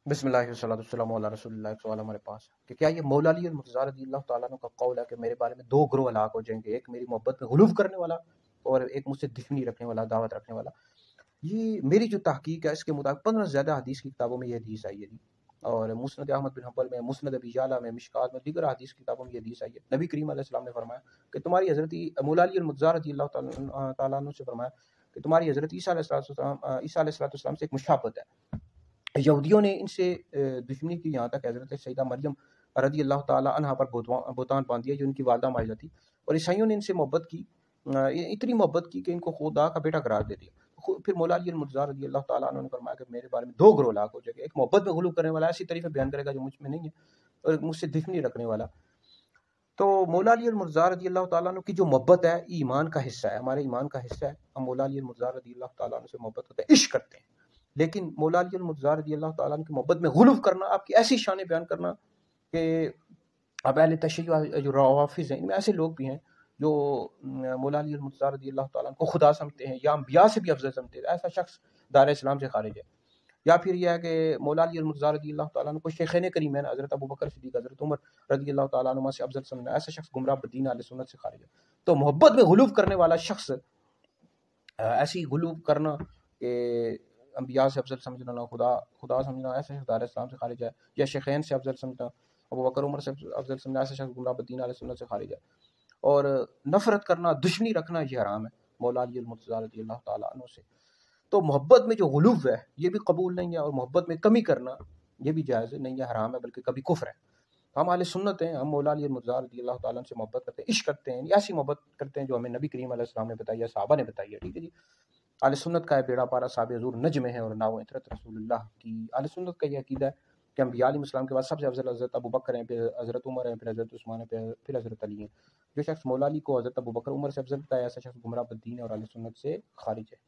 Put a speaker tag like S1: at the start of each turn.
S1: بسم اللہ والصلاۃ والسلام علی رسول اللہ۔ ایک سوال ہمارے پاس ہے کہ کیا یہ مولا علی المرتضیٰ رضی اللہ تعالیٰ عنہ کا قول ہے کہ میرے بارے میں دو گروہ ہلاک ہو جائیں گے، ایک میری محبت میں غلوف کرنے والا اور ایک مجھ سے دشمنی رکھنے والا، دعوت رکھنے والا۔ یہ میری جو تحقیق ہے اس کے مطابق 15 سے زیادہ حدیث کی کتابوں میں یہ حدیث آئی ہے جی، اور مسند احمد بن حنبل میں، مسند ابی یعلا میں، مشکات میں، دیگر حدیث کی کتابوں میں یہ حدیث آئی ہے۔ نبی کریم علیہ السلام نے فرمایا کہ تمہاری حضرت مولا علی المرتضیٰ رضی اللہ تعالیٰ عنہ سے فرمایا کہ تمہاری حضرت عیسیٰ علیہ السلام سے ایک مشابہت ہے۔ یہودیوں نے ان سے دشمنی کی یہاں تک حضرت سیدہ مریم رضی اللہ تعالیٰ عنہا پر بہتان باندھ دیا جو ان کی والدہ ماجدہ تھی، اور عیسائیوں نے ان سے محبت کی، اتنی محبت کی کہ ان کو خدا کا بیٹا قرار دے دیا۔ پھر مولا علی المرتضیٰ رضی اللہ تعالیٰ عنہ نے فرمایا کہ میرے بارے میں دو گروہ ہلاک ہو جائے گا، ایک محبت میں غلو کرنے والا ایسی طریقے بیان کرے گا جو مجھ میں نہیں ہے، اور ایک مجھ سے دشمنی رکھنے والا۔ تو مولا علی المرتضیٰ رضی اللہ تعالیٰ عنہ کی جو محبت ہے یہ ایمان کا حصہ ہے، ہمارے ایمان کا حصہ ہے۔ ہم مولا علی المرتضیٰ رضی اللہ تعالیٰ عنہ سے محبت کرتے ہیں، عشق کرتے ہیں، لیکن مولا علی المرتضیٰ رضی اللہ تعالیٰ عنہ کی محبت میں غلو کرنا، آپ کی ایسی شانیں بیان کرنا کہ اب اہل تشیع جو روافض ہیں ان میں ایسے لوگ بھی ہیں جو مولا علی المرتضیٰ رضی اللہ تعالیٰ عنہ کو خدا سمجھتے ہیں یا انبیاء سے بھی افضل سمجھتے ہیں، ایسا شخص دار اسلام سے خارج ہے۔ یا پھر یہ ہے کہ مولا علی المرتضیٰ رضی اللہ تعالیٰ عنہ کو شیخین کریمین حضرت ابو بکر صدیق، حضرت عمر رضی اللہ تعالیٰ عنہ سے افضل سمجھنا، ایسا شخص گمراہ بدین اہل سنت سے خارج ہے۔ تو محبت میں غلو کرنے والا شخص، ایسی غلو کرنا کہ انبیاء سے افضل سمجھنا، خدا سمجھنا، ایسا شخص دار اسلام سے خارج ہے۔ یا شیخین سے افضل سمجھنا، ابو بکر عمر سے افضل سمجھنا، ایسا شخص گمراہ بدین اہل سنت سے خارج ہے۔ اور نفرت کرنا، دشمنی رکھنا یہ حرام ہے مولا علی المرتضیٰ رضی اللہ تعالیٰ عنہ سے۔ تو محبت میں جو غلو ہے یہ بھی قبول نہیں ہے، اور محبت میں کمی کرنا یہ بھی جائز نہیں ہے، حرام ہے، بلکہ کبھی کفر ہے۔ ہم اہل سنت ہیں، ہم مولا علی المرتضیٰ رضی اللہ تعالیٰ عنہ سے محبت کرتے ہیں، عشق کرتے ہیں، ایسی محبت کرتے ہیں جو ہمیں نبی کریم علیہ السلام نے بتائی ہے، صحابہ نے بتائی ہے، ٹھیک ہے جی۔ اہل سنت کا بیڑا پارا صحابہ حضور نجم ہے اور ناو عطرت رسول اللہ کی۔ اہل سنت کا یہ عقیدہ ہے کہ انبیاء علیہ السلام کے بعد سب سے افضل حضرت ابو بکر ہیں، پھر حضرت عمر ہیں، پھر حضرت عثمان ہیں، پھر حضرت علی ہیں۔ جو شخص مولا علی کو حضرت ابو بکر عمر سے افضل بتایا ایسا شخص گمراہ بدین ہے اور اہل سنت سے خارج ہے۔